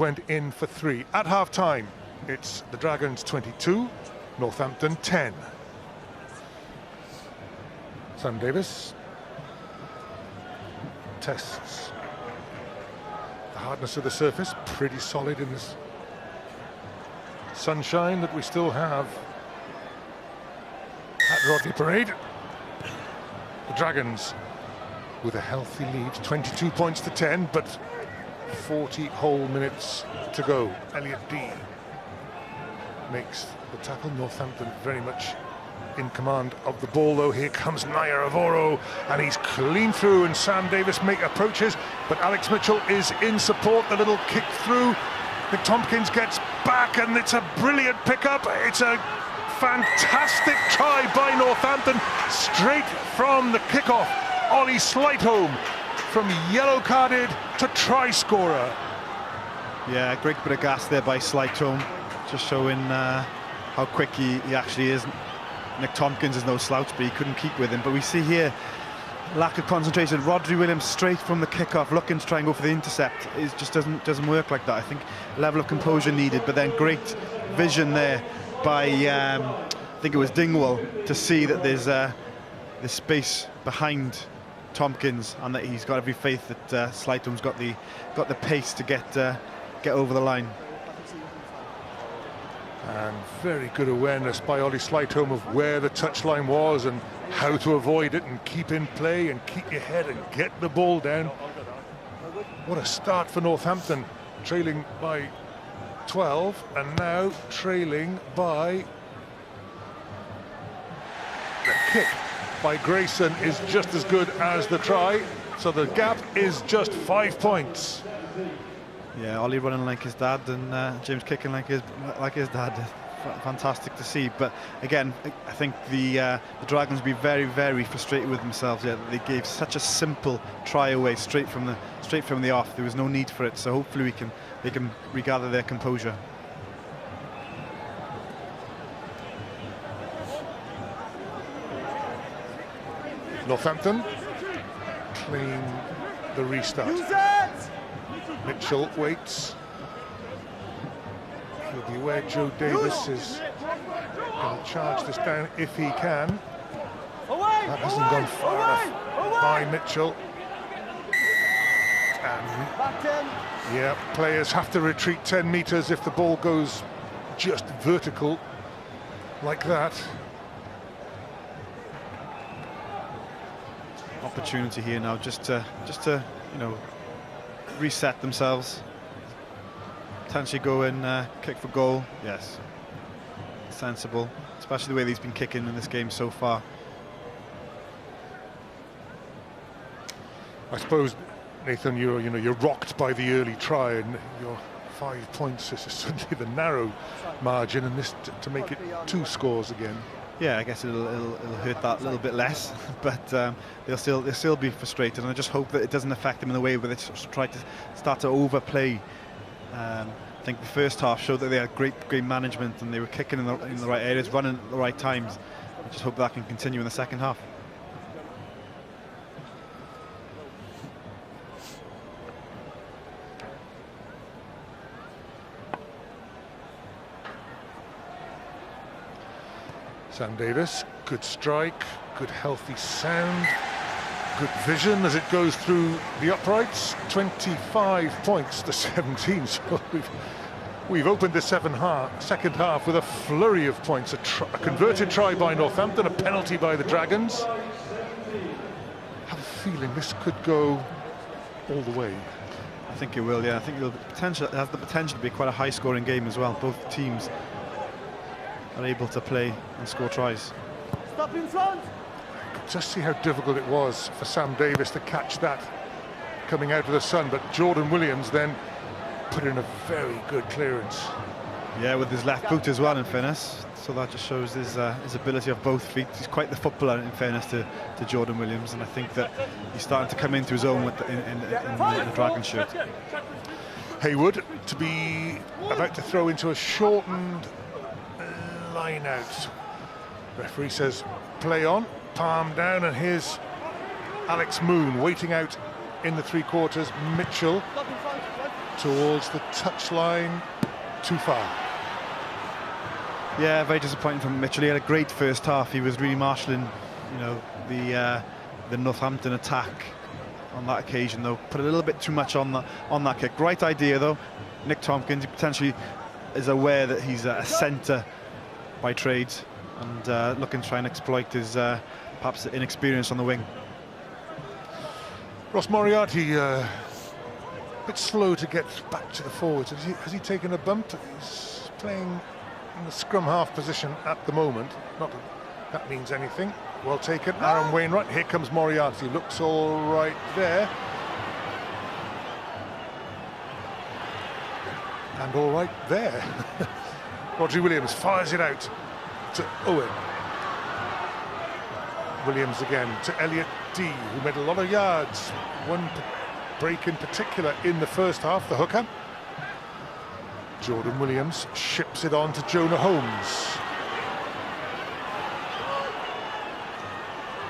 went in for 3. At half-time, it's the Dragons 22, Northampton 10. Sam Davis tests the hardness of the surface, pretty solid in this sunshine that we still have at Rodney Parade. The Dragons with a healthy lead, 22 points to 10, but 40 whole minutes to go. Elliot D makes the tackle. Northampton very much in command of the ball, though. Here comes Naya Avoro, and he's clean through, and Sam Davis approaches, but Alex Mitchell is in support. The little kick through. Nick Tompkins gets back, and it's a brilliant pickup. It's a fantastic try by Northampton, straight from the kickoff. Ollie Slightholme, from yellow carded to try scorer. Yeah, great bit of gas there by Slightholme, just showing how quick he actually is. Nick Tompkins is no slouch, but he couldn't keep with him. But we see here lack of concentration. Rodri Williams straight from the kickoff, looking to try and go for the intercept. It just doesn't work like that. I think level of composure needed, but then great vision there by I think it was Dingwall, to see that there's space behind Tompkins, and that he's got every faith that Slightholme's got the pace to get over the line. And very good awareness by Ollie Slightholme of where the touchline was and how to avoid it and keep in play and keep your head and get the ball down. What a start for Northampton, trailing by 12 and now trailing by the kick by Grayson is just as good as the try, so the gap is just 5 points. Yeah, Ollie running like his dad, and James kicking like his dad. Fantastic to see. But again, I think the Dragons will be very, very frustrated with themselves. Yeah, they gave such a simple try away straight from the off. There was no need for it. So hopefully they can regather their composure. Northampton claim the restart. Mitchell waits. He'll be aware Joe Davis is going to charge this down if he can. That hasn't gone far enough by Mitchell. And yeah, players have to retreat 10 metres if the ball goes just vertical like that. Opportunity here now, just to reset themselves, potentially go and kick for goal. Yes, sensible, especially the way he's been kicking in this game so far. I suppose, Nathan, you're rocked by the early try, and your 5 points is suddenly the narrow margin, and this to make it 2 scores again. Yeah, I guess it'll hurt that a little bit less, but they'll still be frustrated, and I just hope that it doesn't affect them in a way where they try to start to overplay. I think the first half showed that they had great management, and they were kicking in the right areas, running at the right times. I just hope that can continue in the second half. Sam Davis, good strike, good healthy sound, good vision as it goes through the uprights. 25 points to 17, so we've opened the second half with a flurry of points. A converted try by Northampton, a penalty by the Dragons. I have a feeling this could go all the way. I think it will, yeah. I think it has the potential to be quite a high-scoring game as well. Both teams are able to play and score tries. Stop in front. Just see how difficult it was for Sam Davis to catch that coming out of the sun, but Jordan Williams then put in a very good clearance. Yeah, with his left boot as well, in fairness. So that just shows his ability of both feet. He's quite the footballer, in fairness to Jordan Williams, and I think that he's starting to come into his own with in the Dragon shirt. Haywood to be about to throw into a shortened line out. Referee says play on, palm down, and here's Alex Moon waiting out in the 3/4. Mitchell towards the touchline, too far. Yeah, very disappointing from Mitchell. He had a great first half. He was really marshalling, you know, the Northampton attack on that occasion, though. Put a little bit too much on that kick. Great idea, though. Nick Tompkins potentially is aware that he's a centre by trade, and looking to try and exploit his perhaps inexperience on the wing. Ross Moriarty, a bit slow to get back to the forwards. Has he taken a bump? He's playing in the scrum half position at the moment. Not that that means anything. Well taken, Aaron Wainwright. Here comes Moriarty. Looks all right there. And all right there. Rodri Williams fires it out to Owen. Williams again to Elliot D, who made a lot of yards. One break in particular in the first half, the hooker. Jordan Williams ships it on to Jonah Holmes.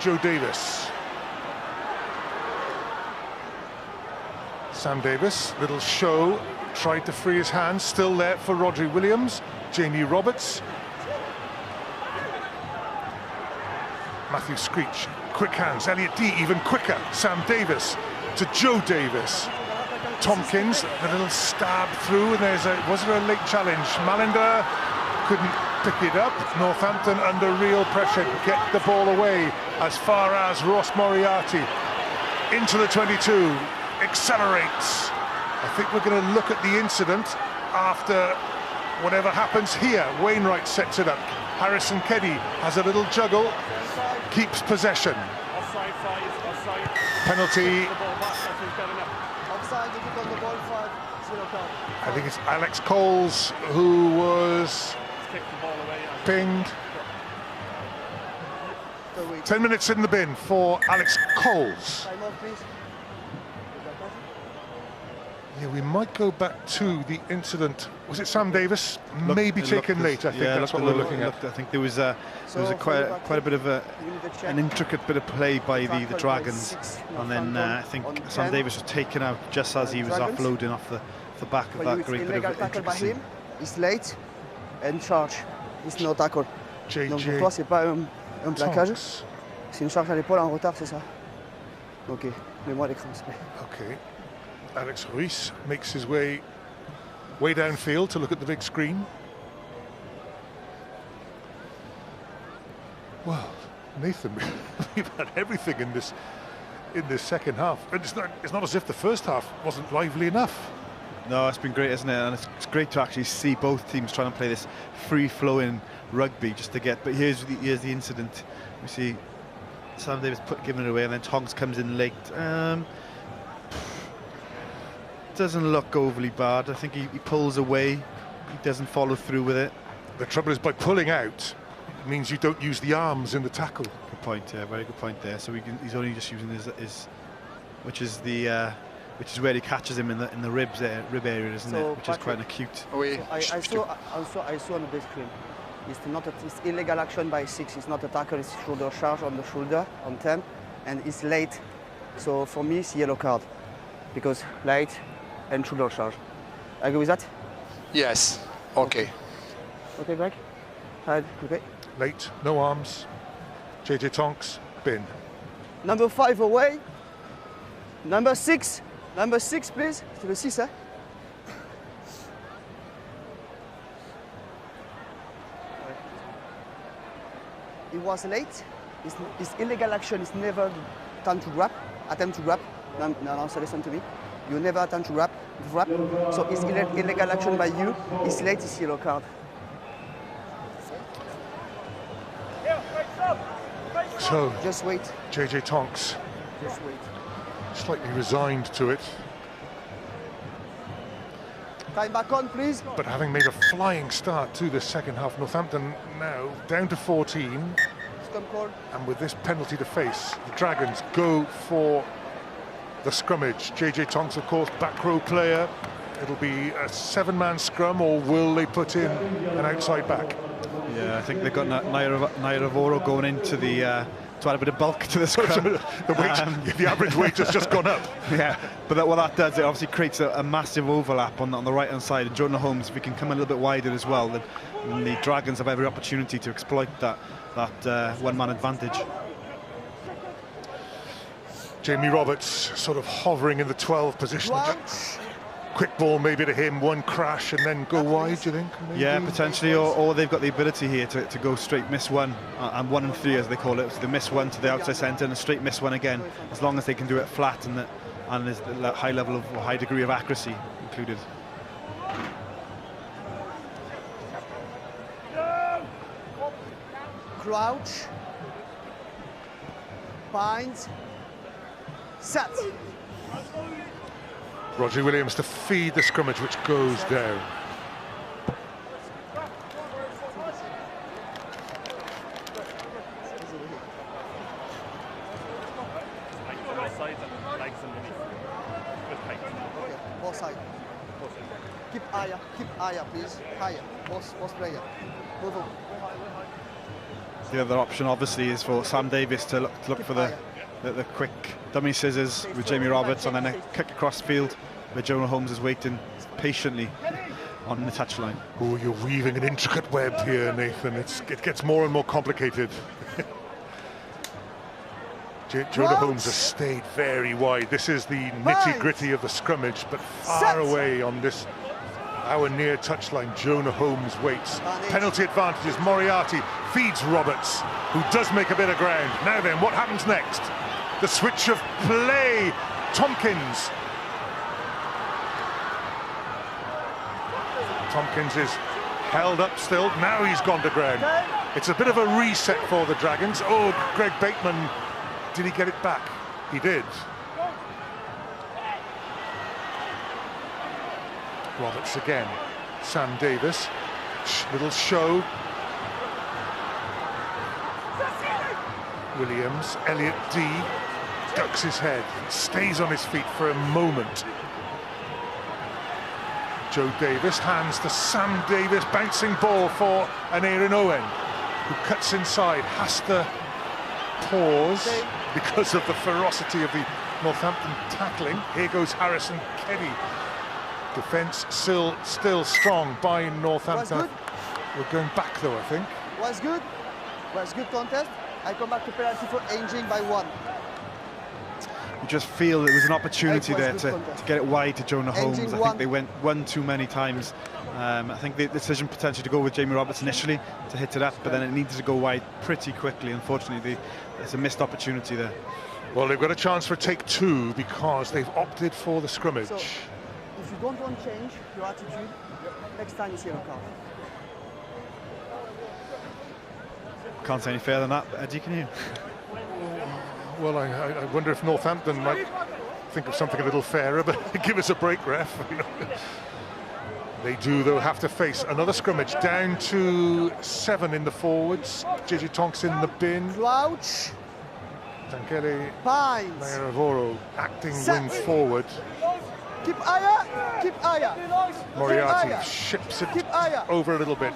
Joe Davis. Sam Davis, little show, tried to free his hands, still there for Rodri Williams. Jamie Roberts. Matthew Screech, quick hands. Elliot D even quicker. Sam Davis to Joe Davis. Tompkins, the little stab through, and was there a late challenge? Malinder couldn't pick it up. Northampton under real pressure, get the ball away as far as Ross Moriarty into the 22, accelerates. I think we're going to look at the incident after whatever happens here. Wainwright sets it up. Harrison Keddy has a little juggle, keeps possession. Penalty. I think it's Alex Coles who was pinged. 10 minutes in the bin for Alex Coles. Yeah, we might go back to the incident. Was it Sam Davis? Maybe taken late. I think that's what we're looking at. I think there was quite a bit of an intricate bit of play by the Dragons, and then I think Sam Davis was taken out just as he was offloading off the back of that great bit of intricacy. He's late and charge. It's no tackle. Donc pour toi c'est pas un plaquage, c'est une charge à l'épaule en retard, c'est ça. Ok, mets-moi l'écran s'il te plaît. Okay. Alex Ruiz makes his way downfield to look at the big screen. Well, Nathan, we've had everything in this second half. It's not as if the first half wasn't lively enough. No, it's been great, isn't it? And it's great to actually see both teams trying to play this free-flowing rugby just to get. But here's the incident. We see Sam Davis giving it away, and then Tonks comes in late. Doesn't look overly bad. I think he pulls away. He doesn't follow through with it. The trouble is, by pulling out, it means you don't use the arms in the tackle. Good point. Yeah, very good point there. So he's only just using his which is where he catches him in the rib area, isn't it? Which is quite an acute. I saw on the screen. It's illegal action by 6. It's not a tackle. It's shoulder charge on the shoulder on 10, and it's late. So for me, it's yellow card because late and shoulder charge. Agree with that? Yes. Okay. Okay, Greg. Okay. Late, no arms. JJ Tonks, bin. Number 5 away. Number 6. Number 6, please. C'est le 6, hein? It was late. It's illegal action. It's never time to grab. Attempt to grab. No, so listen to me. You never attempt to grab. So it's illegal action by you. It's late. It's yellow card. So just wait. JJ Tonks. Just wait. Slightly resigned to it. Time back on, please. But having made a flying start to the second half, Northampton now down to 14. Scrum call. And with this penalty to face, the Dragons go for the scrummage. JJ Tonks, of course, back row player. It'll be a 7-man scrum, or will they put in an outside back? Yeah, I think they've got Naira Voro going into the add a bit of bulk to the scrum. The average weight has just gone up. Yeah, but what that does, it obviously creates a massive overlap on the right-hand side. And Jonah Holmes, if we can come a little bit wider as well, then the Dragons have every opportunity to exploit that one-man advantage. Jamie Roberts sort of hovering in the 12 position. Quick ball maybe to him, one crash and then go wide, do you think? Maybe? Yeah, potentially, or they've got the ability here to go straight miss one, and 1 and 3 as they call it. So they miss one to the outside centre and a straight miss one again, as long as they can do it flat and there's a high level of high degree of accuracy included. Crouch, bind, set. Roger Williams to feed the scrummage, which goes down. Okay, both sides. Keep higher, please. Higher, both player. Move on. The other option, obviously, is for Sam Davis to look for the quick dummy scissors with Jamie Roberts, and then a kick across field where Jonah Holmes is waiting patiently on the touchline. Oh, you're weaving an intricate web here, Nathan. It gets more and more complicated. Jonah Holmes has stayed very wide. This is the nitty-gritty of the scrummage, but far away on this, our near touchline. Jonah Holmes waits. Penalty advantages. Moriarty feeds Roberts, who does make a bit of ground. Now then, what happens next? The switch of play. Tompkins. Tompkins is held up still. Now he's gone to ground. It's a bit of a reset for the Dragons. Oh, Greg Bateman. Did he get it back? He did. Roberts again. Sam Davis. Little show. Williams. Elliot D. Ducks his head. Stays on his feet for a moment. Joe Davis hands to Sam Davis. Bouncing ball for an Aaron Owen, who cuts inside. Has to pause because of the ferocity of the Northampton tackling. Here goes Harrison Keddy. Defence still strong by Northampton. We're going back though, I think. Was good contest. I come back to penalty for aging by 1. You just feel there was an opportunity there to get it wide to Jonah Holmes. I think they went one too many times. I think the decision potentially to go with Jamie Roberts initially to hit it up, but then it needed to go wide pretty quickly. Unfortunately, there's a missed opportunity there. Well, they've got a chance for take 2 because they've opted for the scrimmage. So, if you don't want to change your attitude, next time you see yellow card. Can't say any fairer than that, Eddie, can you? Well, I wonder if Northampton might think of something a little fairer, but give us a break, ref. They do, though, have to face another scrimmage. Down to 7 in the forwards. JJ Tonks in the bin. Crouch. Tankele Binds. Mayavoro acting wing forward. Keep higher. Moriarty ships it over a little bit.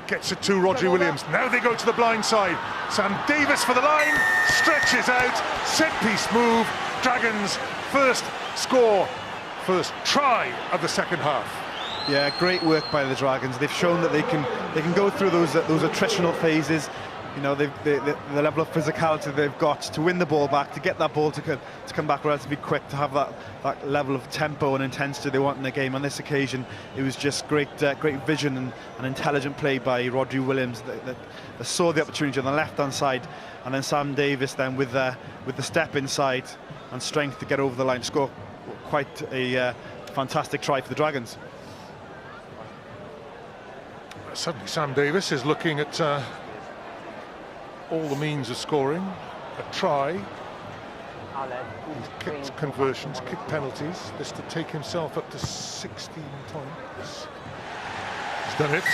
Gets it to Roger Williams. Now they go to the blind side. Sam Davis for the line. Stretches out. Set piece move. Dragons first score. First try of the second half. Yeah, great work by the Dragons. They've shown that they can go through those attritional phases. You know, the level of physicality they've got to win the ball back, to get that ball to come back relatively quick, to have that level of tempo and intensity they want in the game. On this occasion, it was just great vision and intelligent play by Rodri Williams that saw the opportunity on the left-hand side, and then Sam Davis then with the step inside and strength to get over the line to score quite a fantastic try for the Dragons. Suddenly Sam Davis is looking at all the means of scoring. A try, kick conversions, kick penalties. This to take himself up to 16 points. He's done it.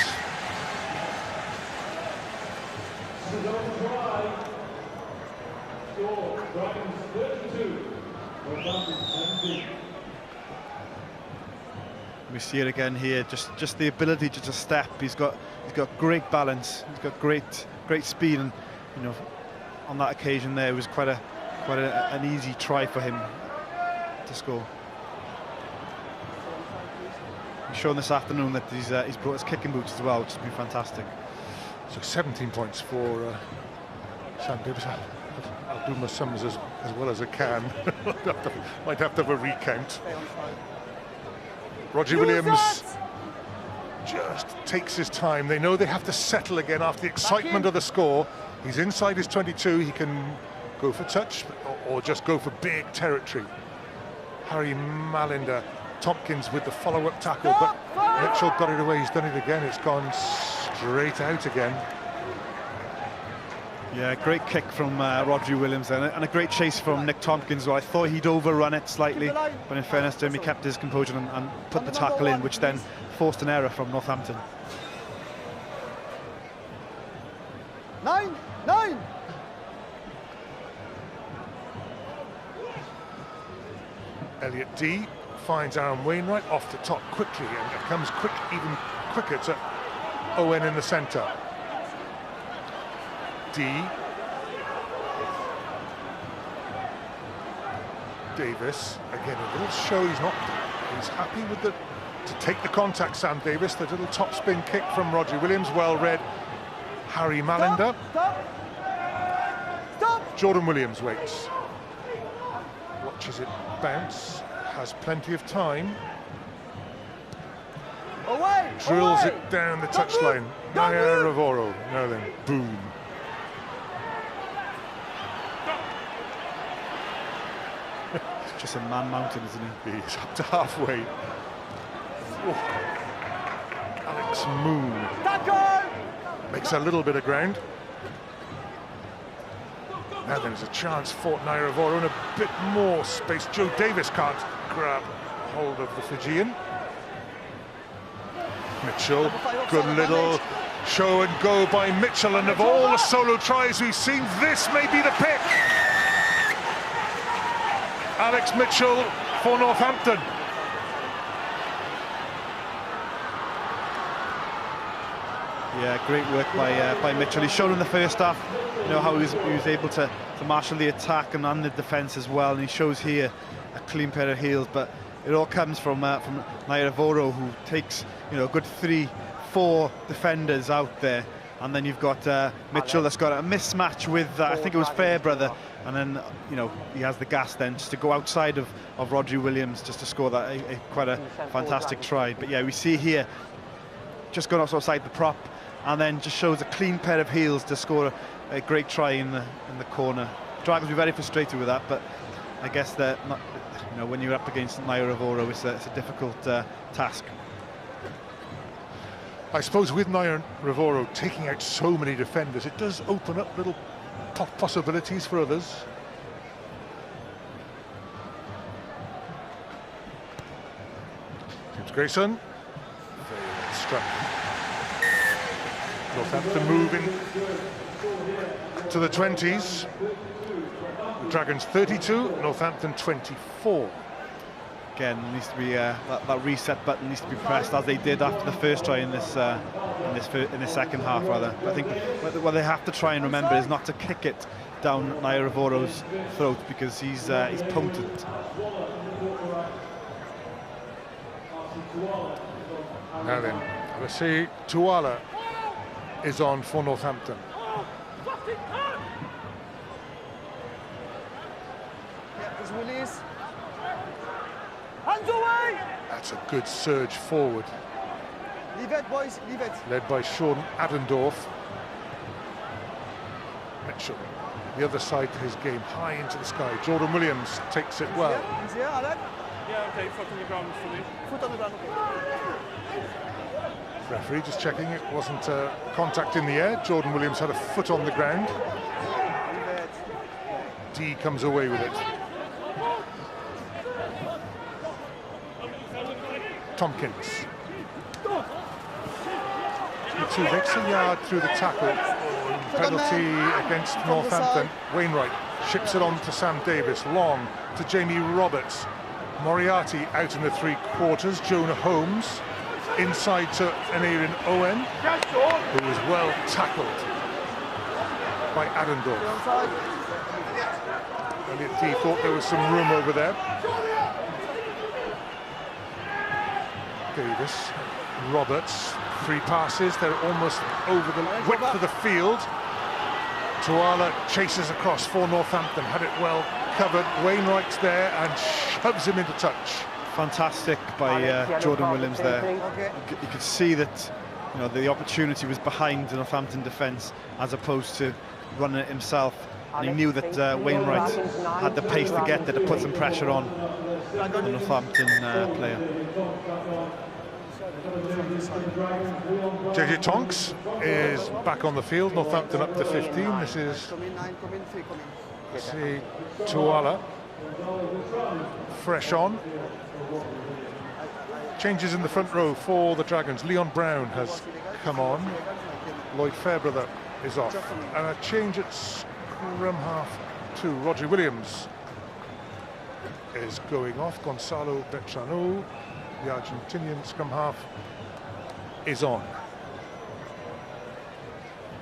We see it again here. Just the ability to just step. He's got great balance. He's got great speed, and you know, on that occasion there. It was quite an easy try for him to score. He's shown this afternoon that he's brought his kicking boots as well, which has been fantastic. So 17 points for Sam Davis. I'll do my sums as well as I can. Might have to have a recount. Roger Williams just takes his time. They know they have to settle again after the excitement of the score. He's inside his 22. He can go for touch or just go for big territory. Harry Malinder, Tompkins with the follow-up tackle, but Mitchell got it away. He's done it again. It's gone straight out again. Yeah, great kick from Rodri Williams and a great chase from Nick Tompkins. Well, I thought he'd overrun it slightly, but in fairness to him, he kept his composure and put the tackle in, which then forced an error from Northampton. 9. Elliot D finds Aaron Wainwright off the top quickly, and it comes quick, even quicker to Owen in the centre. D. Davis again, a little show. He's happy with to take the contact. Sam Davis, the little top spin kick from Roger Williams, well read. Harry Malinder. Stop. Jordan Williams waits, watches it bounce, has plenty of time. Away. Drills it down the touchline. Naya Ravoro. Now then, boom. Just a man mountain, isn't he? He's up to halfway. Oh. Alex Moon makes a little bit of ground. Now there's a chance for Nairavoro and a bit more space. Joe Davis can't grab hold of the Fijian. Mitchell, good little show and go by Mitchell, and of all the solo tries we've seen, this may be the pick. Alex Mitchell for Northampton. Yeah, great work by Mitchell. He showed in the first half, you know, how he was able to marshal the attack and the defence as well. And he shows here a clean pair of heels. But it all comes from Nairavoro, who takes, you know, a good 3-4 defenders out there. And then you've got Mitchell that's got a mismatch with, I think it was Fairbrother. And then, you know, he has the gas then just to go outside of Rodri Williams just to score that quite a fantastic try. But yeah, we see here just going outside the prop, and then just shows a clean pair of heels to score a great try in the corner. Dragons will be very frustrated with that, but I guess that, you know, when you're up against Nairavoro, it's a difficult task. I suppose with Nairavoro taking out so many defenders, it does open up little possibilities for others. James Grayson. Struck. Northampton moving to the 20s. The Dragons 32, Northampton 24. Again, needs to be that reset button needs to be pressed as they did after the first try in this second half, rather. I think what they have to try and remember is not to kick it down Nairavoro's throat, because he's potent. Now then, let's see, Tuala is on for Northampton. His release. Hands away! That's a good surge forward. Leave it, boys, leave it. Led by Sean Adendorf. Mitchell, the other side to his game, high into the sky. Jordan Williams takes it well. He's here, Alan. Yeah, okay, foot on the ground for me. Foot on the ground, okay. Referee just checking it wasn't contact in the air. Jordan Williams had a foot on the ground. Leave it. D comes away with it. Tompkins. He makes a yard through the tackle. Penalty against Northampton. Wainwright ships it on to Sam Davis. Long to Jamie Roberts. Moriarty out in the 3/4. Jonah Holmes inside to Aneirin Owen, who was well tackled. by Adendorf. Elliot D thought there was some room over there. Davis, Roberts, 3 passes, they're almost over the width of the field. Tuala chases across for Northampton, had it well covered. Wainwright's there and shoves him into touch. Fantastic by Jordan Williams there. You could see that, you know, the opportunity was behind the Northampton defence as opposed to running it himself. And he knew that Wainwright had the pace to get there to put some pressure on the Northampton player. JJ Tonks is back on the field. Northampton up to 15. This is Tuala, fresh on. Changes in the front row for the Dragons. Leon Brown has come on. Lloyd Fairbrother is off. And a change at scrum half too. Roger Williams is going off. Gonzalo Bertrano, the Argentinian scrum half, is on.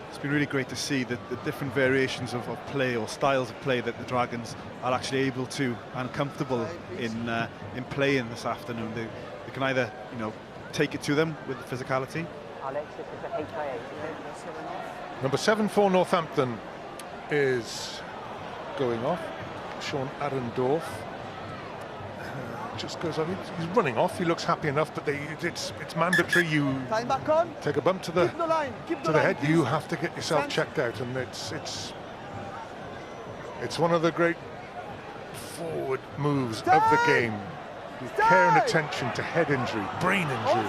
It's been really great to see the different variations of play or styles of play that the Dragons are actually able to and comfortable in playing this afternoon. They can either, you know, take it to them with the physicality. Alex, this is a HIA. Number 7 for Northampton is going off. Sean Adendorf just goes on. He's running off. He looks happy enough, but it's mandatory. You take a bump to the head, you have to get yourself checked out, and it's one of the great forward moves of the game. With care and attention to head injury, brain injury.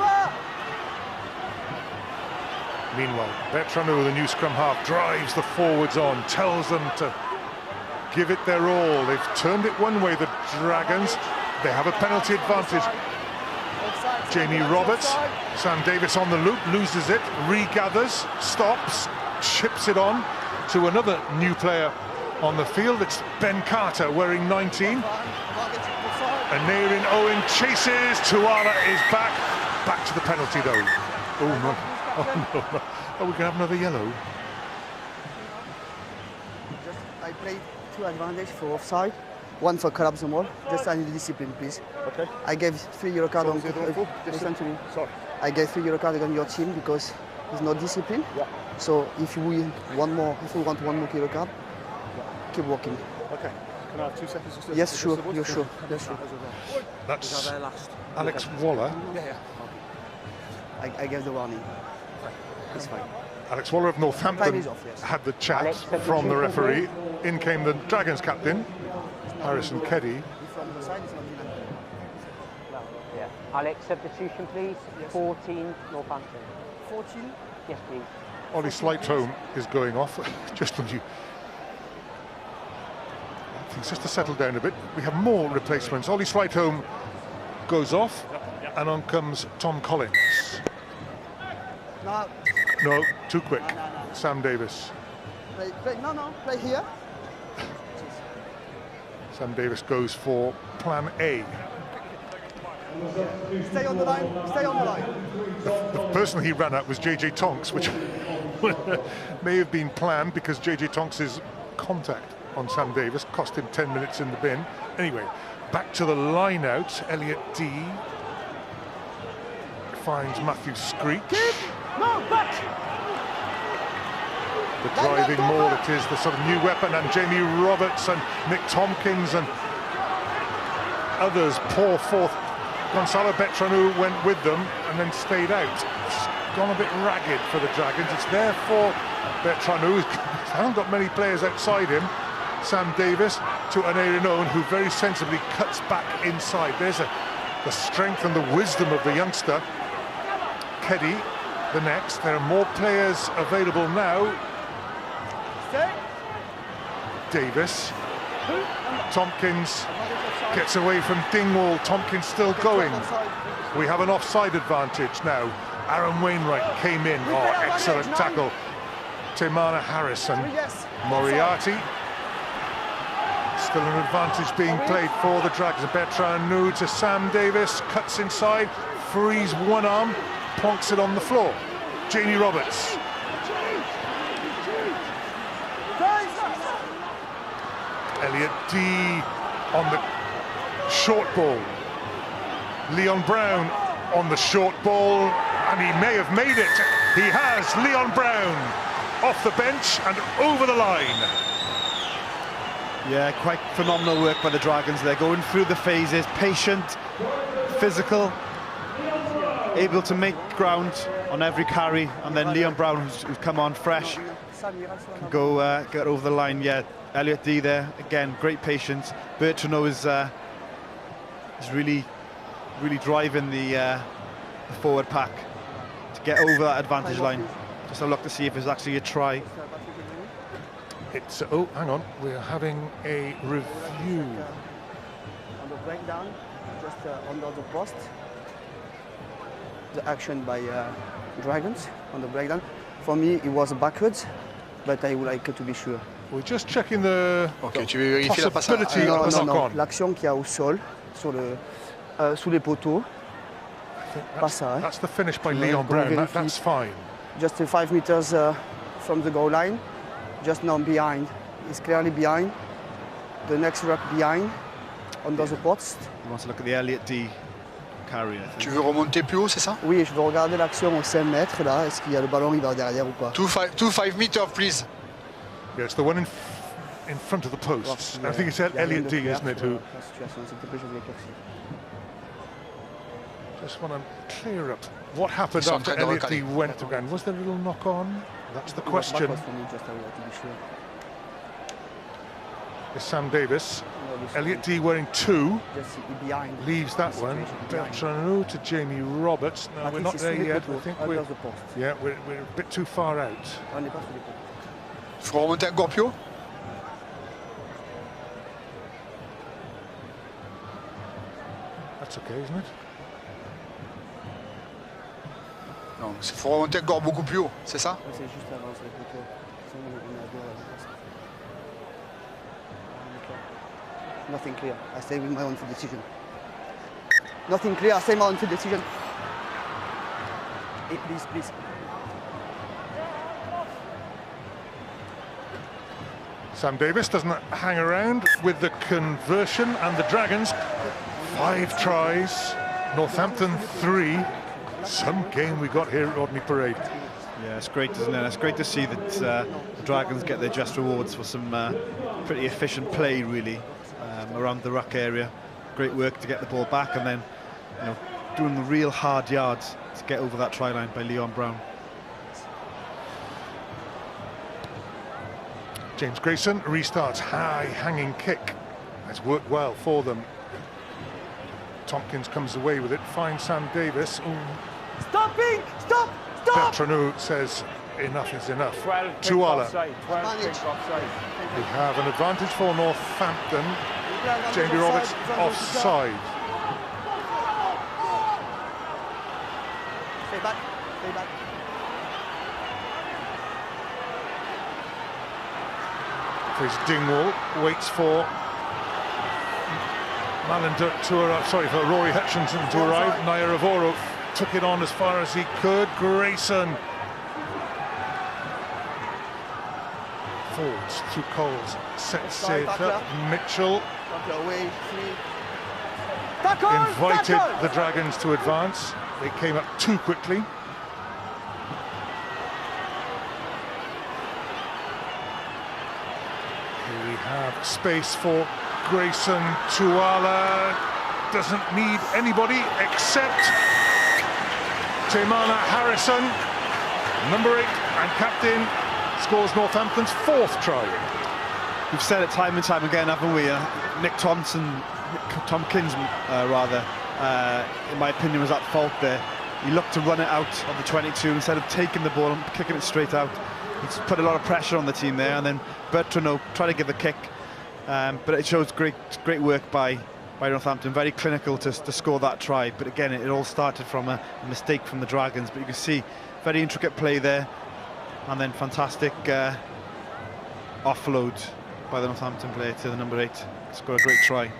Meanwhile, Bertrano, the new scrum half, drives the forwards on, tells them to give it their all. They've turned it one way, the Dragons. They have a penalty advantage. Jamie Roberts, Sam Davis on the loop, loses it, regathers, stops, chips it on to another new player on the field. It's Ben Carter wearing 19. And Nairin Owen chases. Tuala is back to the penalty though. Oh no! Oh no! Oh, we can have another yellow. I played 2 advantage for offside, 1 for collapse the ball. Just I need discipline, please. Okay. I gave 3 yellow cards on. Listen to me. Sorry. I gave 3 yellow cards on your team because there's no discipline. Yeah. So if we want one more yellow card, keep working. Okay. Can I have 2 seconds? Just Yes, sure. You're sure. Yes, sure. That's Alex Waller. Yeah. I gave the warning. It's fine. Alex Waller of Northampton Time is off, yes. had the chat from the referee. In came the Dragons captain, Harrison Keddy. From the side, it's not Well, yeah. Alex, substitution, please. 14, Northampton. 14. Yes, please. Ollie Slightholme is going off. Just when you... Things just to settle down a bit. We have more replacements. Ollie Slightholme goes off, and on comes Tom Collins. No, too quick. No. Sam Davis. Play here. Sam Davis goes for plan A. Stay on the line. Stay on the line. The person he ran at was JJ Tonks, which may have been planned because JJ Tonks' contact on Sam Davis cost him 10 minutes in the bin. Anyway, back to the line out. Elliot D finds Matthew Screech. No, back. The driving maul, it is the sort of new weapon, and Jamie Roberts and Nick Tompkins and others pour forth. Gonzalo Bertrano went with them and then stayed out. It's gone a bit ragged for the Dragons. It's there for Bertrano, who hasn't got many players outside him. Sam Davis to Nairin Owen, who very sensibly cuts back inside. There's the strength and the wisdom of the youngster. Keddy, the next. There are more players available now. Davis. Tompkins gets away from Dingwall. Tompkins still going. We have an offside advantage now. Aaron Wainwright came in. Oh, excellent tackle. Taimana Harrison. Moriarty. Still an advantage being played for the Dragons. Bertrand to Sam Davis. Cuts inside. Frees one arm. Plonks it on the floor. Jamie Roberts. Elliot Dee on the short ball. Leon Brown on the short ball, and he may have made it. He has. Leon Brown off the bench and over the line. Yeah, quite phenomenal work by the Dragons. They're going through the phases, patient, physical, able to make ground on every carry, and then Leon Brown, who's come on fresh, can go get over the line. Yeah, Elliot Dee there again, great patience. Bertrand is really driving the forward pack to get over that advantage line. Just a look to see if there's actually a try. It's oh, hang on, we're having a review. On the breakdown, just under the post, the action by Dragons on the breakdown. For me, it was backwards, but I would like to be sure. We're just checking the tu veux vérifier la passe possibility of a knock-on. L'action qu'il y a au sol, sur le, sous les poteaux. Pas ça, hein. That's the finish by Leon Brown. That's fine. Just 5 meters from the goal line, just now behind. He's clearly behind. The next ruck behind, under the post. He wants to look at the Elliot Dee carry, I think. Tu veux remonter plus haut, c'est ça? Oui, je veux regarder l'action au 5 mètres là. Est-ce qu'il y a le ballon, il va derrière ou pas? 2-5 meters, please. Yeah, it's the one in front of the posts. I think it's Elliot Dee, isn't it, who... Just want to clear up what happened after Elliot Dee went to ground. Was there a little knock-on? That's the question. It's Sam Davis. Elliot Dee wearing 2. Leaves that one. Bertrand to Jamie Roberts. No, we're not there yet. I think we're a bit too far out. Faut remonter encore plus haut. That's okay, isn't it? Non, il faut remonter encore beaucoup plus haut, c'est ça? C'est juste avant sur les poteaux. Nothing clear. I stay with my own decision. Nothing clear. I stay my own decision. Hey, please, please. Sam Davis doesn't hang around with the conversion, and the Dragons 5 tries, Northampton 3. Some game we got here at Rodney Parade. Yeah, it's great, isn't it? It's great to see that the Dragons get their just rewards for some pretty efficient play, really, around the ruck area. Great work to get the ball back, and then, you know, doing the real hard yards to get over that try line by Leon Brown. James Grayson restarts, high hanging kick. It's worked well for them. Tompkins comes away with it, finds Sam Davis. Ooh. Stopping! Stop! Stop! Bertrand says enough is enough. 12 Tuala. offside. 12 offside. We have an advantage for Northampton. Jamie Roberts offside. Stay back. Stay back. Fraser Dingwall waits for Malander to arrive, sorry, for Rory Hutchinson to arrive. Nairavoro took it on as far as he could. Grayson forwards through Coles, sets safe up. Mitchell invited the Dragons to advance. They came up too quickly. Here we have space for Grayson. Tuala doesn't need anybody except Taimana Harrison, number 8 and captain, scores Northampton's 4th try. We've said it time and time again, haven't we? Nick Tompkins, in my opinion, was at fault there. He looked to run it out of the 22 instead of taking the ball and kicking it straight out. He's put a lot of pressure on the team there, and then Bertrand tried to give a kick, but it shows great work by Northampton. Very clinical to score that try, but again, it all started from a mistake from the Dragons. But you can see very intricate play there, and then fantastic offload by the Northampton player to the number 8. Score a great try.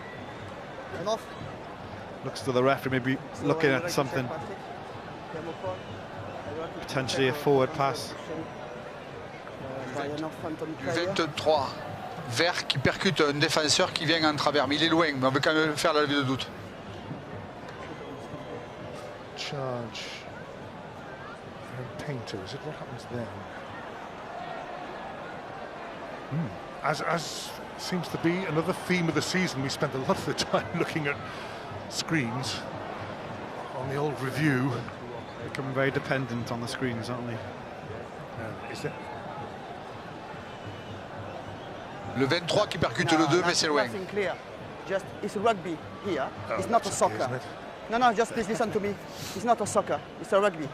Enough. Looks to the referee, maybe looking at something, potentially a forward pass. Du 23. vert qui percute un défenseur qui vient en travers. Mais il est loin, mais on veut quand même faire la levée de doute. Charge. And Painter, is it? What happens then? As seems to be another theme of the season, we spent a lot of the time looking at screens on the old review. Become very dependent on the screens, aren't we? Is it? Le 23 qui percute le 2, mais c'est loin. Nothing clear. Just it's rugby here. Oh, it's not a that's soccer. okay, isn't it? No, just please listen to me. It's not a soccer. It's a rugby.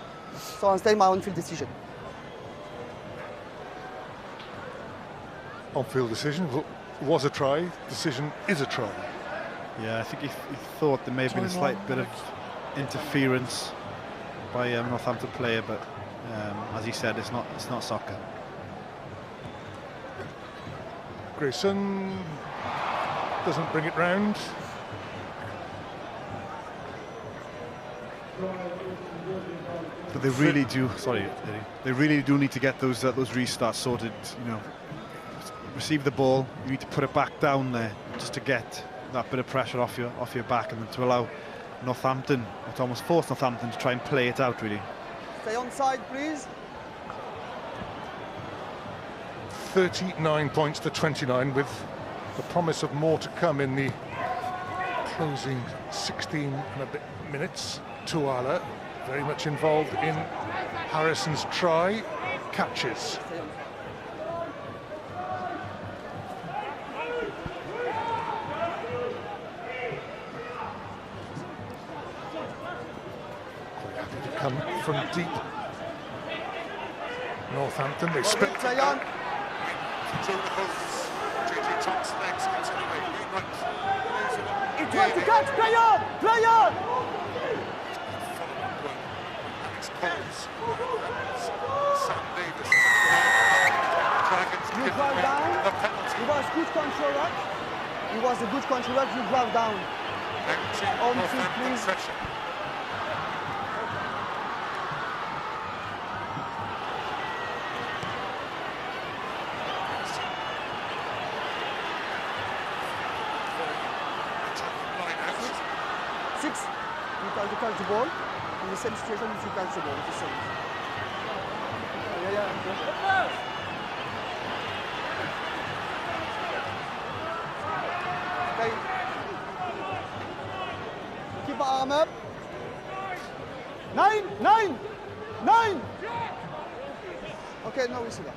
So I'm staying my on-field decision. On-field decision was a try. Decision is a try. Yeah, I think he thought there may have been a slight bit of interference by a Northampton player, but as he said, it's not soccer. Grayson doesn't bring it round. But they really do. Sorry, Eddie, they really do need to get those restarts sorted. You know, receive the ball, you need to put it back down there just to get that bit of pressure off your back, and then to allow Northampton, it's almost forced Northampton to try and play it out really. Stay on side, please. 39 points to 29, with the promise of more to come in the closing 16 and a bit minutes. Tuala very much involved in Harrison's try, catches. Quite happy to come from deep. Northampton, they split. He tried to catch, play on! Play on! You drive down. He was good control work. He was a good control work. You drive down. On field, please. Six. You catch the ball. In the same situation, you catch the ball. It's the same. Yeah. Okay. Keep my arm up. 9, 9, 9. Okay, now we see that.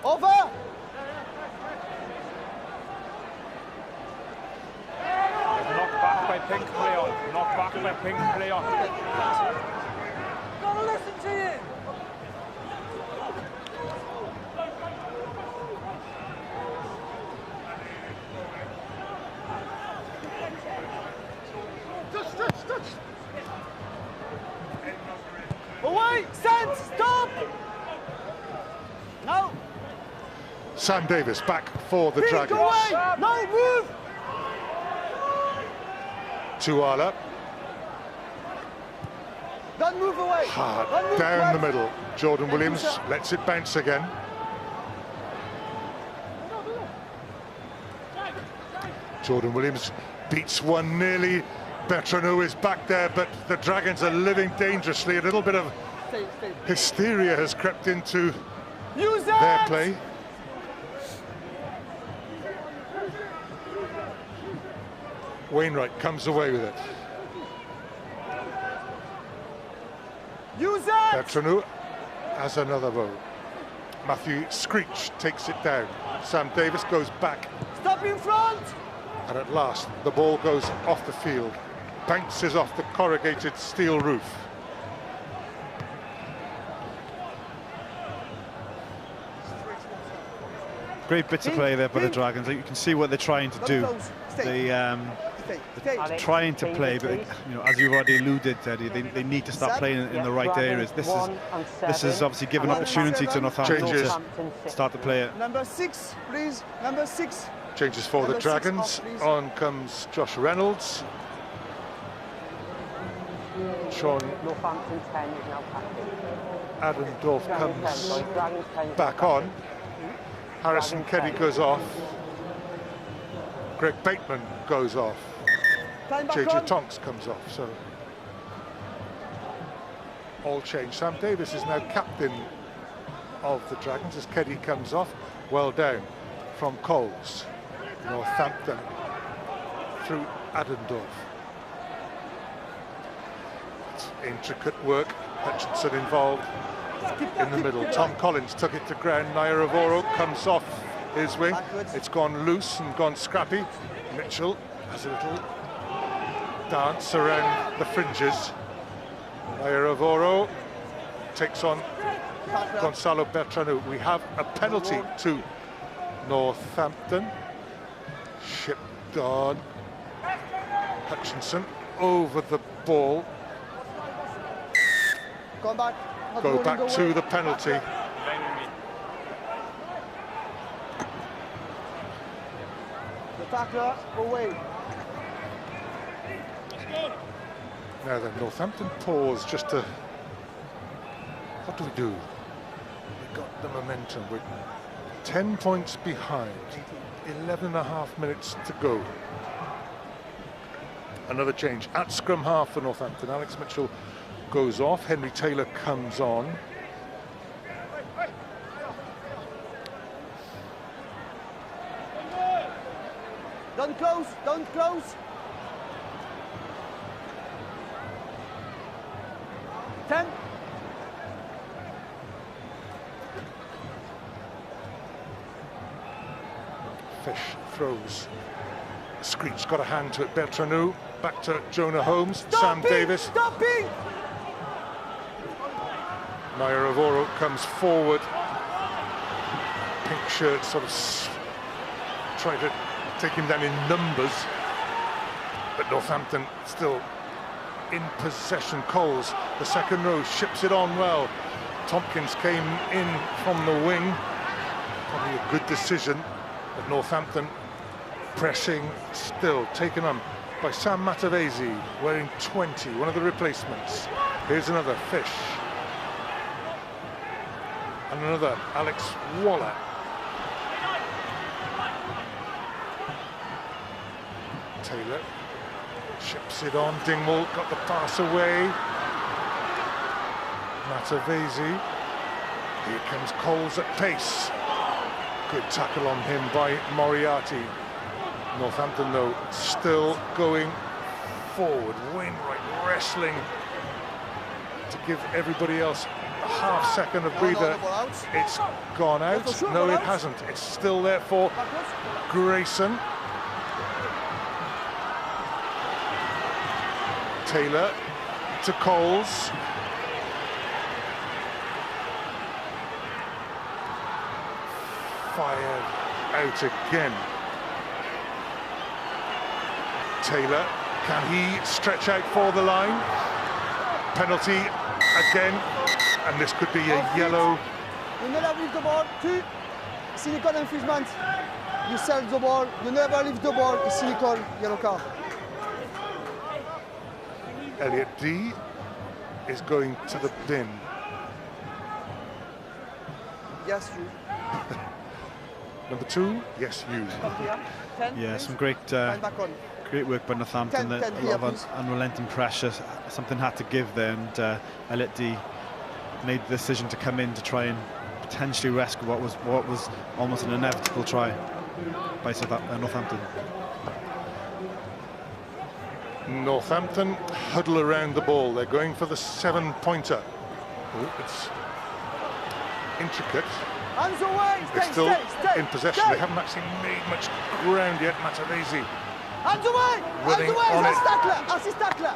Over. Knocked back by Pink, play on. Knocked back by Pink, play on. Gotta listen to you. Touch. Away, stand, stop. Now. Sam Davis back for the Dragons. Away. No, move. Tuala. Don't move away. Hard Don't move down the twice. middle. Jordan Williams lets it bounce again. Jordan Williams beats one nearly. Bertranou is back there, but the Dragons are living dangerously. A little bit of hysteria has crept into their play. Wainwright comes away with it. Use it! Bertranou has another row. Matthew Screech takes it down. Sam Davis goes back. Stop in front! And at last, the ball goes off the field. Bounces off the corrugated steel roof. Great bits of play there by the Dragons. You can see what they're trying to do. They're trying to play, but you know, as you've already alluded, Eddie, they need to start playing in the right areas. This is obviously given opportunity to Northampton to start to play it. Number 6, please. Number 6. Changes for the Dragons. On comes Josh Reynolds. Sean Northampton 10 is now captain. Adendorf Dragons 10, comes sorry, Dragons 10 is back now on. captain. Harrison Dragons Keddy 10. goes off. Greg Bateman goes off. Time back JJ on. Tonks comes off. So all change. Sam Davis is now captain of the Dragons as Keddy comes off. Well down from Coles. Northampton through Adendorf. It's intricate work. Hutchinson involved in the middle. Tom Collins took it to ground. Nayaravoro comes off his wing. It's gone loose and gone scrappy. Mitchell has a little dance around the fringes. Nayaravoro takes on Gonzalo Bertranu. We have a penalty to Northampton. Shipped on. Hutchinson over the ball. Come back. Not Go rolling back away. to the penalty. The tackler, away. Now then, Northampton pause just to... What do we do? We've got the momentum. We're 10 points behind. 11 and a half minutes to go. Another change at scrum half for Northampton. Alex Mitchell goes off. Henry Taylor comes on. Don't close, don't close. 10. Fish throws. Screech got a hand to it. Bertranu back to Jonah Holmes. Sam Davis. Stopping! Nayaravoro comes forward. Pink shirt sort of trying to take him down in numbers. But Northampton still in possession. Coles, the second row, ships it on well. Tompkins came in from the wing. Probably a good decision. But Northampton pressing still, taken on by Sam Matavesi, wearing 20, one of the replacements. Here's another Fish. And another Alex Waller. Taylor ships it on. Dingwall got the pass away. Matavesi. Here comes Coles at pace. Good tackle on him by Moriarty. Northampton, though, still going forward. Wainwright wrestling to give everybody else a half second of breather. It's gone out. No, it hasn't. It's still there for Grayson. Taylor to Coles. Fired out again. Taylor, can he stretch out for the line? Penalty again, and this could be a yellow. You never leave the ball. 2. Cynical infringement. You sell the ball. You never leave the ball. It's cynical. Yellow card. Elliot D is going to the bin. Yes, you. Number 2, yes, you. Here. 10. Yeah, please. some great Time back on. great work by Northampton. 10 A here, lot of please. unrelenting pressure. Something had to give there, and Elliot D made the decision to come in to try and potentially rescue what was almost an inevitable try by Northampton. Northampton huddle around the ball. They're going for the 7-pointer. Oh, it's intricate. Hands away. They're Stay, still stay. in possession. Stay. They haven't actually made much ground yet. Matavesi Hands away. running Hands away. on it. Assist tackler. Assist tackler.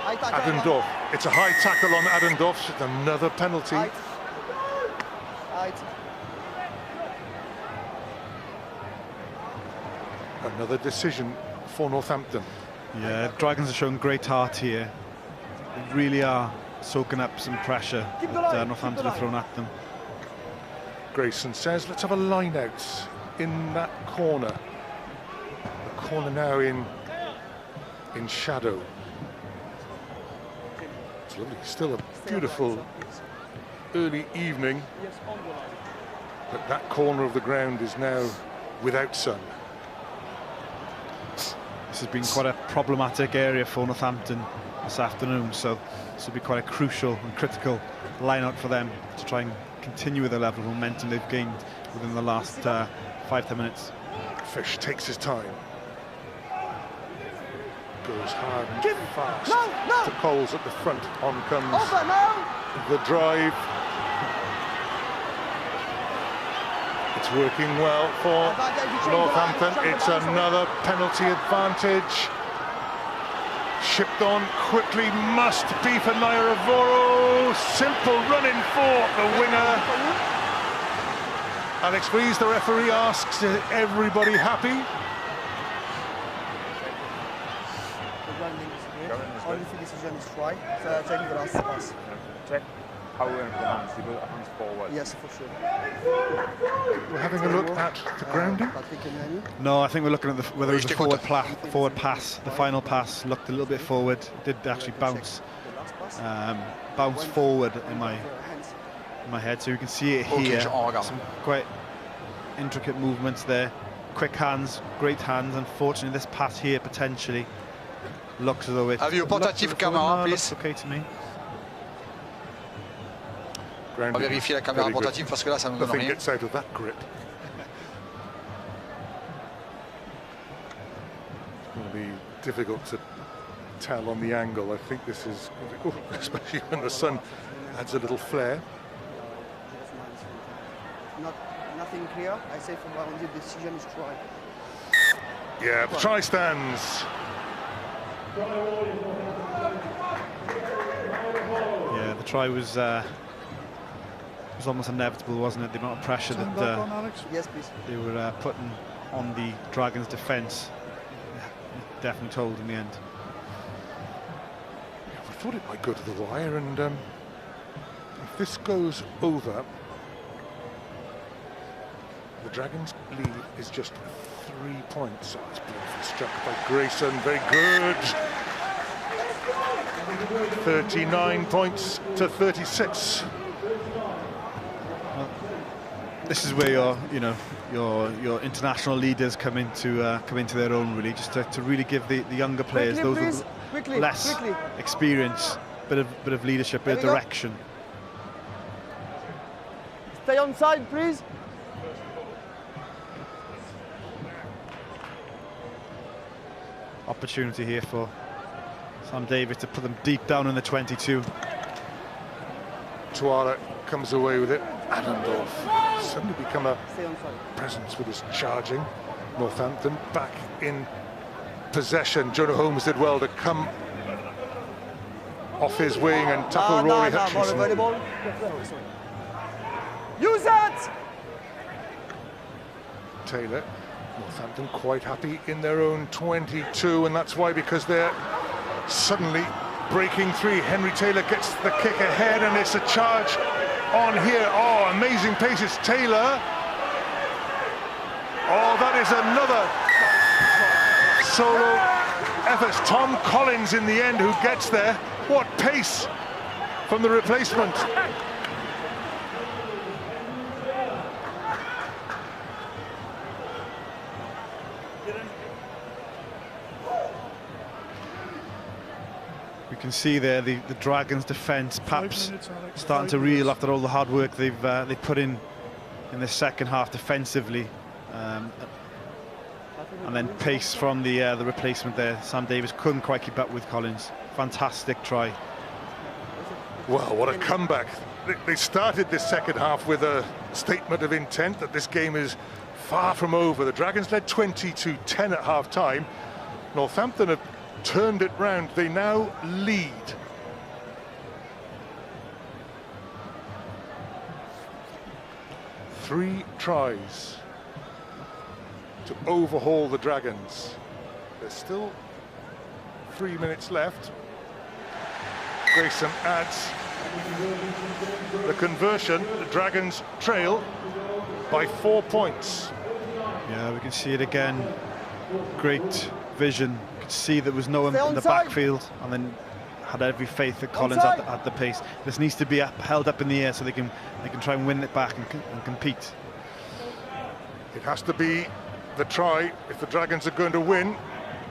High tackle. Adendorf. It's a high tackle on Adendorf. It's another penalty. Height. Height. Another decision for Northampton. Yeah, Dragons are showing great heart here. They really are soaking up some pressure Keep the that line, Northampton keep the have thrown at them. Grayson says, let's have a line out in that corner. The corner now in in shadow. It's lovely, still a beautiful early evening, but that corner of the ground is now without sun. This has been quite a problematic area for Northampton this afternoon, so this will be quite a crucial and critical line-out for them to try and continue with the level of momentum they've gained within the last 5-10 minutes. Fish takes his time, goes hard and fast to Coles at the front. On comes the drive. It's working well for Northampton. It's another penalty advantage. Shipped on quickly, must be for Nairavoro. Simple running for the winger. Alex Fries, the referee, asks, is everybody happy? Only decision is try. So check the last pass. Check power and hands. You put hands forward. Yes, for sure. We're having a look at the grounding. No, I think we're looking at whether it was a forward pass. The final pass looked a little bit forward. It did actually bounce forward in my head, so you can see it here. Some quite intricate movements there. Quick hands, great hands. Unfortunately, this pass here potentially looks as though it. Have you portative camera, please? Okay to me. On va vérifier la caméra portative parce que là, ça ne me donne Nothing rien. gets out of that grip. It's going to be difficult to tell on the angle. I think this is, especially when the sun adds a little flare. Nothing clear. I say for my own decision is try. Yeah, the try stands. Yeah, the try was almost inevitable, wasn't it? The amount of pressure that Yes, please. they were putting on the Dragons' defence. Definitely told in the end. I thought it might go to the wire, and if this goes over, the Dragons' lead is just 3 points. Oh, it's beautifully struck by Grayson, very good. 39 points to 36. Well, this is where your international leaders come into their own, really, just to really give the younger players, those with less experience, bit of leadership, bit of direction. Stay on side, please. Opportunity here for Sam Davis to put them deep down in the 22. Tuara comes away with it. Adendorf suddenly become a presence with his charging. Northampton back in possession. Jonah Holmes did well to come off his wing and tackle Rory Hutchinson. Use it! Taylor, Northampton quite happy in their own 22, and that's why, because they're suddenly breaking free. Henry Taylor gets the kick ahead, and it's a charge on here. Oh, amazing pace. It's Taylor. Oh, that is another solo effort. Tom Collins in the end who gets there. What pace from the replacement. You can see there the Dragons' defence perhaps starting to reel after all the hard work they put in the second half defensively, and then pace from the replacement there. Sam Davis couldn't quite keep up with Collins. Fantastic try. Well, what a comeback. They started this second half with a statement of intent that this game is far from over. The Dragons led 20-10 at half-time. Northampton have turned it round. They now lead. Three tries to overhaul the Dragons. There's still 3 minutes left. Grayson adds the conversion. The Dragons trail by 4 points. Yeah, we can see it again. great vision. You could see there was no one Stay in the on side. backfield, and then had every faith that Collins had the pace. This needs to be held up in the air so they can try and win it back and compete. It has to be the try if the Dragons are going to win.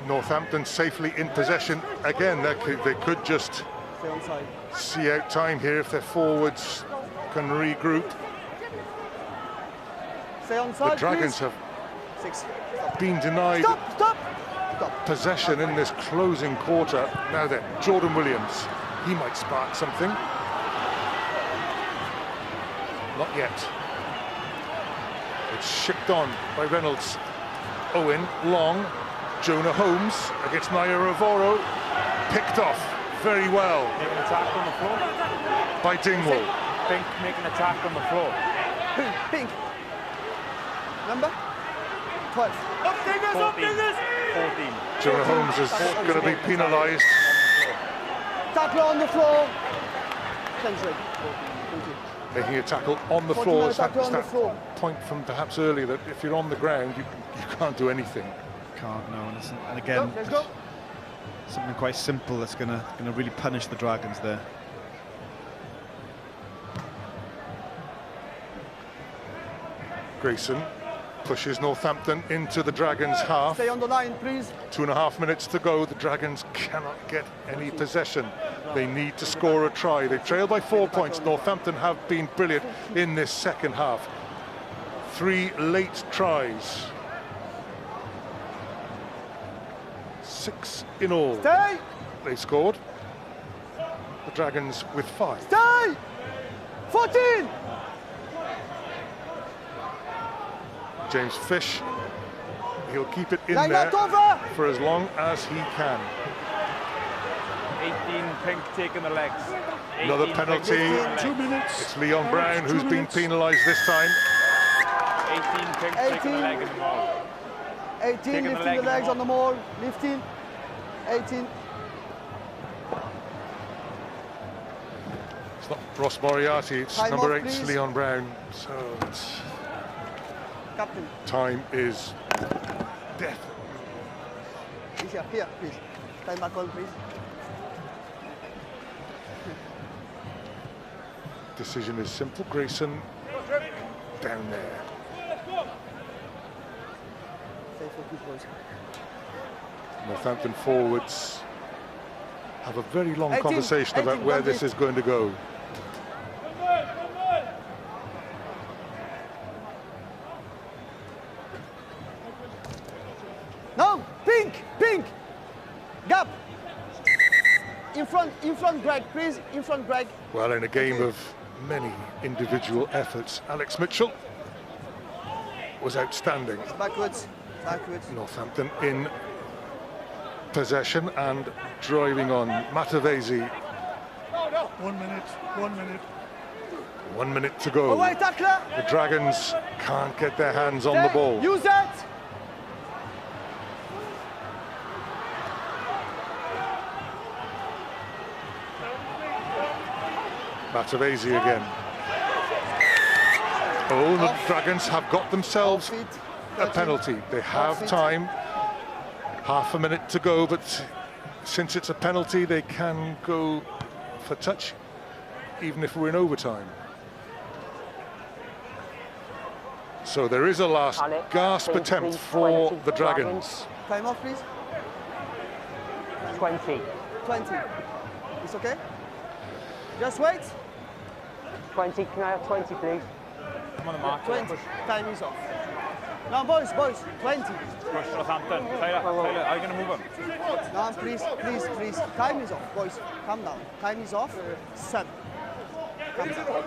Northampton safely in possession again. They could just Stay on side. see out time here if their forwards can regroup. Stay on side, The Dragons please. have 6. been denied Stop, stop, stop. possession in this closing quarter. Now then, Jordan Williams, he might spark something. Not yet. It's shipped on by Reynolds. Owen, long. Jonah Holmes against Naya Rovoro. Picked off very well Make an attack on the floor. by Dingwall. Pink make an attack on the floor. Pink. Number 12. 14. Jonah Holmes is going to be penalised. Tackle on the floor. 10 red. 20. Making a tackle on the 40 floor. minute Is that, tackle is on the that floor. point from perhaps earlier that if you're on the ground, you can't do anything? Can't, no. And again, Let's go. something quite simple that's gonna really punish the Dragons there. Grayson pushes Northampton into the Dragons' half. Stay on the line, please. 2.5 minutes to go. The Dragons cannot get any possession. They need to score a try. They trail by 4 points. Northampton have been brilliant in this second half. 3 late tries. 6 in all. Stay, They scored. The Dragons with 5. stay. 14. James Fish, he'll keep it in Line there out over. for as long as he can. 18 Pink taking the legs. Another 18 Pink penalty. taking the 2 legs. minutes. It's Leon Brown who's been penalised this time. 18 Pink taking the leg in the ball. 18 Taking the lifting leg the in the legs on the maul. Lifting. 18. It's not Ross Moriarty, it's Time number off, 8, please. Leon Brown. So it's, Captain. time is death. Here, please. Time back on, please. Decision is simple. Grayson down there. Stay for 2 points. Northampton forwards have a very long 18, conversation about 18, where one this minute. is going to go. No, pink, pink. Gap. In front, Greg, please. In front, Greg. Well, in a game of many individual efforts, Alex Mitchell was outstanding. Backwards, backwards. Northampton in possession and driving on. Matavesi, 1 minute. 1 minute. 1 minute to go. Away, tackler. The Dragons can't get their hands on the ball. Use that. Matavesi again. Oh, the Dragons have got themselves Feet. a penalty. They have time. Half a minute to go, but since it's a penalty, they can go for touch, even if we're in overtime. So there is a last Alex, gasp please, attempt please, for 20 the Dragons. Time off, please. 20. 20. It's okay? Just wait. 20. Can I have 20, please? Come on the mark. 20. Push, Time is off. Now, boys, 20. push Northampton. Taylor, are you going to move him? Now, please. Time is off, boys. Calm down. Time is off. 7. Calm down.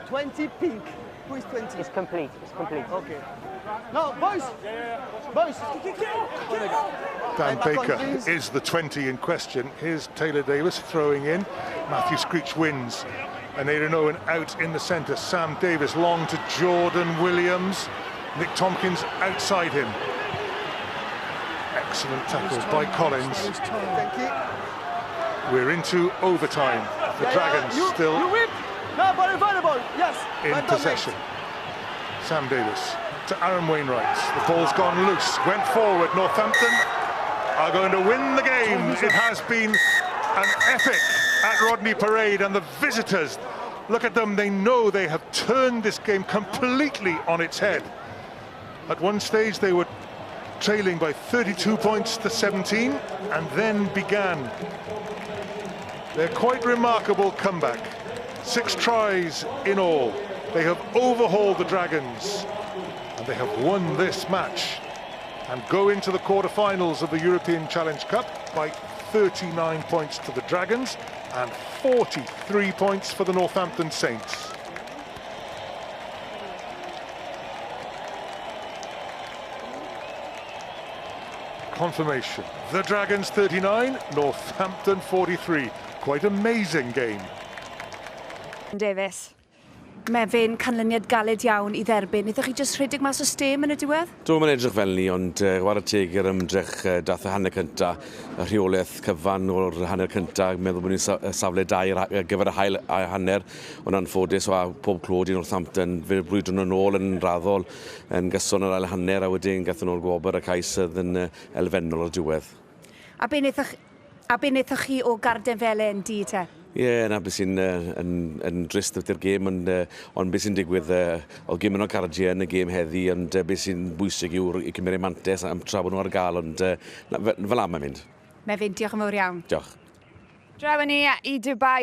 20 pink. Who is 20? It's complete. It's complete. Okay. Now, boys. Boys. Dan Back on, Baker please. is the 20 in question. Here's Taylor Davis throwing in. Matthew Screech wins. And Aidan Owen out in the centre. Sam Davis long to Jordan Williams. Nick Tompkins outside him. Excellent tackle by Collins. Thank you. We're into overtime. The Dragons You still whip. Now, ball available. Yes. in Well done, possession. mate. Sam Davis. to Aaron Wainwright. The ball's gone loose, went forward. Northampton are going to win the game. It has been an epic at Rodney Parade, and the visitors, look at them, they know they have turned this game completely on its head. At one stage they were trailing by 32 points to 17 and then began their quite remarkable comeback. 6 tries in all. They have overhauled the Dragons and they have won this match and go into the quarter-finals of the European Challenge Cup by 39 points to the Dragons and 43 points for the Northampton Saints. Confirmation. The Dragons 39, Northampton 43. Quite amazing game. Davies. Mefin, canlyniad galed iawn I dderbyn. Ydych chi jyst rhedeg mas o stem yn y diwedd? Dwi'n mynd edrych fel ni, ond war y teg i'r ymdrech dath y hanner cynta, y rheolaeth cyfan o'r hanner cynta, meddwl bod ni'n safle da ar gyfer y hael hanner, ond anffodus o pob clod I Northampton, fe brwydron yn ôl yn raddol yn gyson yr ail hanner, a wedyn gath nhw'r gwobr y cais yn elfennol o'r diwedd. A be wnaethoch chi o garden fel yn di te? Ie, na beth sy'n drist ydy'r gêm, ond beth sy'n digwydd, oedd gêm yn o'r cardiau yn y gêm heddi, ond beth sy'n bwysig yw'r I cymryd mantes am tra bod nhw ar gael, ond fel am yn mynd. Mefin, diolch yn fawr iawn. Diolch. Draw ni I Dubai